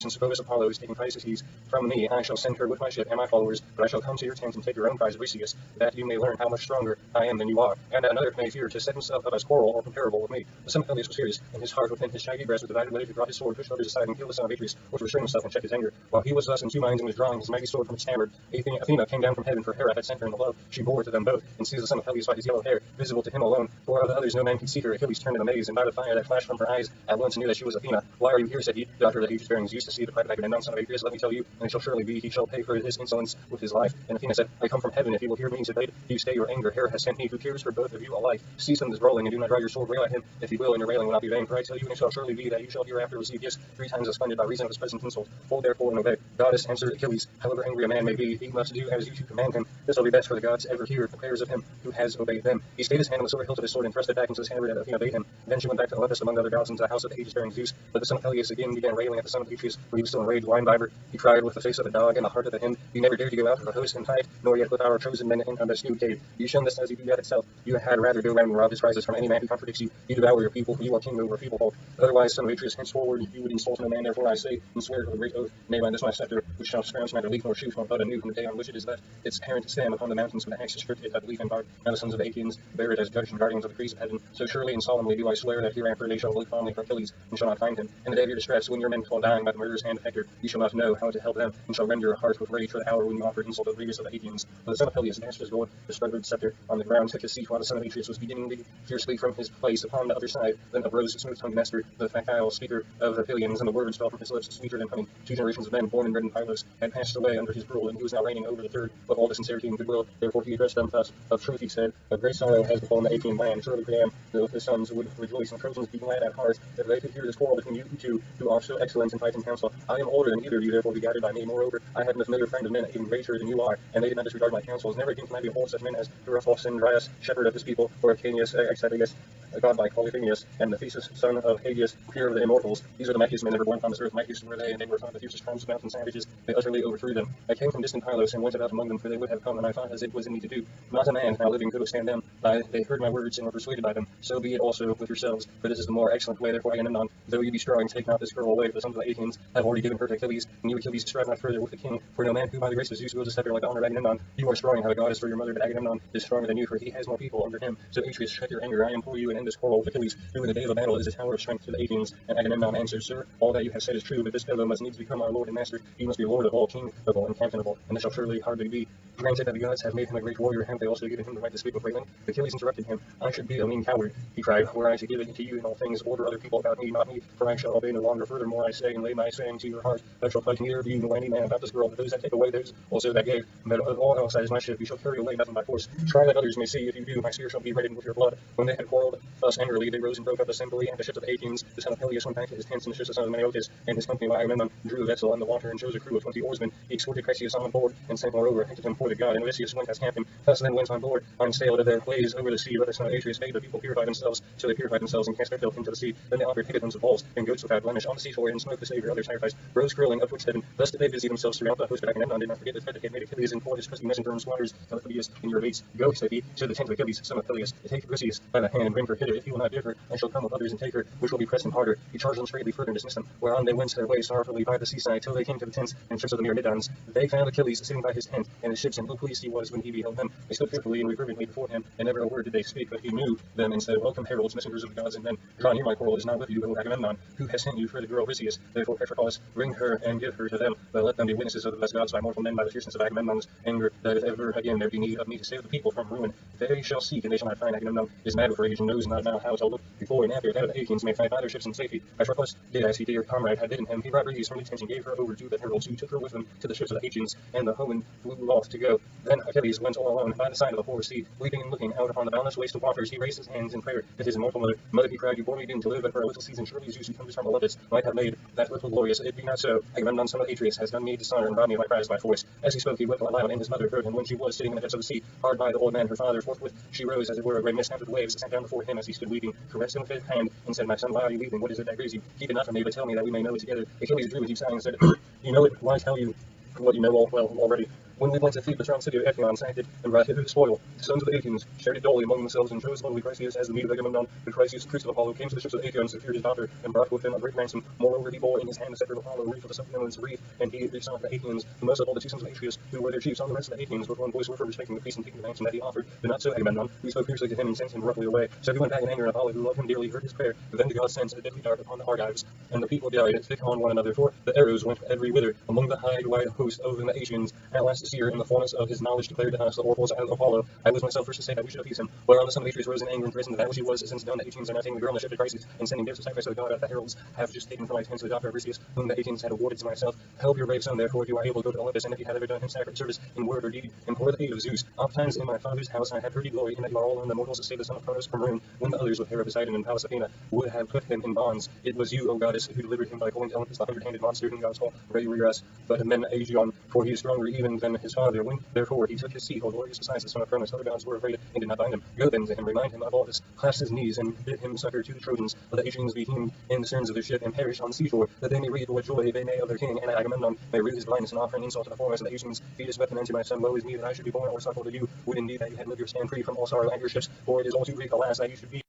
since Phoebus Apollo is taking Chryseis from me, I shall send her with my ship and my followers, but I shall come to your tent and take your own prize of Briseis, that you may learn how much stronger I am than you are, and that another may fear to set himself up as quarrel or comparable with me. The son of Peleus was furious, and his heart within his shaggy breast was divided whether to draw his sword, push others aside, and kill the son of Atreus, or to restrain himself and check his anger. While he was thus in two minds and was drawing his mighty sword from its scabbard, Athena came down from heaven, for Hera had sent her in the love she bore to them both, and seized the son of Peleus by his yellow hair, visible to him alone, for of the others no man could see her. Achilles turned in amaze, and by the fire that flashed from her eyes at once knew that she was Athena. Why are you here, said he, daughter of the Aegis bearings, used to see the pride of Agamemnon, son of Atreus? Let me tell you, and it shall surely be, he shall pay for his insolence with his life. And Athena said, I come from heaven, if you will hear me, said they, do you stay your anger? Hera has sent me, who cares for both of you alike. Cease from this brawling, and do not draw your sword, rail at him, if you will, and your railing will not be vain, for I tell you, and it shall surely be, that you shall hereafter receive gifts 3 times as splendid by reason of his present insult. Hold therefore and obey. Goddess, answered Achilles, however angry a man may be, he must do as you two command him. This will be best, for the gods ever hear the prayers of him who has obeyed them. He stayed his hand on the silver hilt of his sword and thrust it back into his hammer, and Athena bade him. Then she went back to Olympus among the other gods into the house of the Aegis-bearing Zeus. But the son of Peleus again began railing at the son of Atreus, for he was still enraged. Wine-bibber, he cried with the face of a dog and the heart of a hen, you never dared to go out of the host and fight, nor yet with our chosen men in the skewed cave. You shun this as you do that itself. You had rather go round and rob his prizes from any man who contradicts you. You devour your people, for you are king over people folk. Otherwise, son of Atreus, henceforward you would insult no man. Therefore I say, and swear with a great oath, nay, by this my scepter, which shall scrounge neither leaf nor shoot, nor bud anew from the day on which it is left its parent stem upon the mountains with an axe to strip it at leaf and bark. Now the sons of the Achaeans bear it as judges and guardians of the trees of heaven. So surely and solemnly do I swear that hereafter they shall look fondly for Achilles, and shall not find him. In the day of your distress, when your men fall dying by the murderous hand of Hector, you shall not know how to help them, and shall rend your heart with rage for the hour when you offer insult to the grievous of the Achaeans. But the son of Peleus dashed his sword, the spread scepter, on the ground, took his seat, while the son of Atreus was beginning fiercely from his place upon the other side. Then uprose smooth-tongued Nestor, the facile speaker of the Pylians, and the words fell from his lips sweeter than honey. 2 generations of men born and bred in Pylos had passed away under his rule, and he was now reigning over the third with all the sincerity and goodwill. Therefore he addressed them thus: of truth he said, a great sorrow has befallen the Achaean land. Surely Priam, though his sons would rejoice, and Trojans be glad at heart, if they could hear this quarrel between you two, who are so excellent in fight and counsel. I am older than either of you, therefore be guided by me. Moreover, I have been a familiar friend of men even greater than you are, and they did not disregard my counsels. Never again can I behold such men as Eurystheus and Dryas, shepherd of his people, or Acanius, Exadius, a godlike Polyphemus, and the Theseus, son of Hagis, peer of the immortals. These are the mightiest men ever born upon this earth. Mightiest were they, and they were some of the fiercest tribes of mountain savages. They utterly overthrew them. I came from distant Pylos and went about among them, for they would have come, and I thought as it was in me to do. Not a man now living could withstand them. They heard my words and were persuaded by them. So be it also with yourselves, for this is the more excellent way. Therefore Agamemnon, though you be strong, take not this girl away, for the sons of the Achaeans have already given her to Achilles, and you Achilles strive not further with the king. For no man who by the grace of Zeus wields a scepter like the honor of Agamemnon. You are strong and have a goddess for your mother, but Agamemnon is stronger than you, for he has more people under him. So Atreus, check your anger, I implore you, and end this quarrel with Achilles, who in the day of a battle is a tower of strength to the Achaeans. And Agamemnon answered, Sir, all that you have said is true, but this fellow must needs become our lord and master. He must be lord of all, king of all, and captain of all, and this shall surely hardly be. Granted that the gods have made him a great warrior, have they also given him the right to speak with Raylan? Achilles interrupted him. I should be a mean coward, he cried, were I to give it to you in all things, order other people about me, not me, for I shall obey no longer. Furthermore I say, and lay my saying to your heart, I shall fight neither of you nor any man about this girl, but those that take away, those also that gave. But of all else that is my ship, you shall carry away nothing by force. Try that others may see. If you do, my spear shall be reddened with your blood. When they had quarreled thus angrily, they rose and broke up the assembly, and the ships of the Achaeans. The son of Peleus went back to his tents, and the ships of the son of Meniotis and his company by Agamemnon drew a vessel on the water, and chose a crew of 20 oarsmen. He escorted Chryseis on board, and sent moreover to him for the god, and Odysseus went as captain. Thus then went on board, unsailed of their ways over the sea. But the son of Atreus bade the people purify themselves. So they purified themselves and cast their filth into the sea. Then they offered hecatombs of bulls and goats without blemish on the seashore, and smoked the savor of their sacrifice, rose curling up towards heaven. Thus did they busy themselves throughout the host. But Agamemnon did not forget the threat that he had made Achilles, and for his trusty messenger and squatters, Telephobus, in your gates. Go, said he, to the tent of Achilles, son of Peleus, and take Briseis by the hand and bring her hither. If he will not give her, I shall come with others and take her, which will be pressed him harder. He charged them straightly further and dismissed them, whereon they went their way sorrowfully by the seaside, till they came to the tents and ships of the Myrmidons. They found Achilles sitting by his tent, and his ships, and ill pleased he was when he beheld them. They stood fearfully and reverently before him, and never a word did they speak, but he knew them, and said, Welcome, heralds, messengers of the gods and men. Draw near, my quarrel is not with you, but with Agamemnon, who has sent you for the girl Briseis. Therefore, Patroclus, bring her and give her to them, but let them be witnesses of the blessed gods by mortal men, by the fierceness of Agamemnon's anger, that if ever again there be need of me to save the people from ruin, they shall seek, and they shall not find. Agamemnon is mad with rage, and knows not now how to look before and after that of the Achaeans may fight by their ships in safety. Patroclus did as he dear comrade had bidden him. He brought Briseis from the tent and gave her over to the heralds, who took her with them to the ships of the Achaeans, and the Homen flew off to go. Then Achilles went all alone by the side of the hoar sea, weeping and looking out upon the boundless waste of waters. He raised his hands in prayer to his immortal mother. Mother, he cried, you bore me doomed to live, but for a little season surely Zeus, who comes from Olympus, might have made that little glorious. It be not so. Agamemnon, son of Atreus, has done me dishonor and robbed me of my prize by force. As he spoke, he wept aloud, and his mother heard him. When she was sitting in the depths of the sea, hard by the old man her father, forthwith she rose, as it were a great mist out of the waves, sat down before him as he stood weeping, caressed him with his hand, and said, My son, why are you weeping? What is it that grieves you? Keep it not from me, but tell me, that we may know it together. Achilles drew a deep sigh and said, You know it. Why tell you what you know well already? When we went to flee the drowned city of Achaeon, sacked it, and brought hither the spoil, the sons of the Achaeans shared it dully among themselves, and chose lonely Chryseis as the meat of Agamemnon. But Chryseis, the priest of Apollo, came to the ships of the Achaeans, secured his daughter, and brought with him a great ransom. Moreover, he bore in his hand the scepter of Apollo, wreath of the Supplement's wreath, and he besought the Achaeans, the most of all the two sons of Atreus, who were their chiefs. On the rest of the Achaeans with one voice were for respecting the peace and taking the ransom that he offered, but not so Agamemnon, who spoke fiercely to him and sent him roughly away. So he went back in anger, and Apollo, who loved him dearly, heard his prayer. But then the gods sent a deadly dart upon the Argives, and the people died thick on one another, for the arrows went every whither among the high wide host of the Achaeans. At last the seer, in the fullness of his knowledge, declared to us the oracles of Apollo. I was myself first to say that we should appease him. Whereon the son of Atreus rose in anger and threatened that which he was since done. The Achaeans are now taking the girl on the ship to Chryseis, and sending gifts of sacrifice to the god. The heralds have just taken from my tent the daughter of Briseis, whom the Achaeans had awarded to myself. Help your brave son, therefore, if you are able to go to Olympus, and if you have ever done him service in word or deed, implore the aid of Zeus. Ofttimes in my father's house I have heard you glory in that you are all in the mortals, save the son of Cronos from ruin. When the others with Hera Poseidon and Pallas Athena would have put him in bonds, it was you, O goddess, who delivered him by pulling to Olympus the 100-handed monster whom gods call Reas, but men Aegeon, for he is stronger even than his father. When therefore he took his seat, O glorious besides the son of Cronos, other gods were afraid and did not bind him. Go then to him, remind him of all this, clasp his knees, and bid him succor to the Trojans. Let the Achaeans be hewn in the sterns of their ship and perish on the seashore, that they may reap what joy they may of their king, and Agamemnon may rue his blindness and offer an insult to the foremost of the Achaeans. Feed his weapon unto my son, woe is me that I should be born or suckle to you. Would indeed that you had lived your stand free from all sorrow and your ships, for it is all too great, alas, that you should be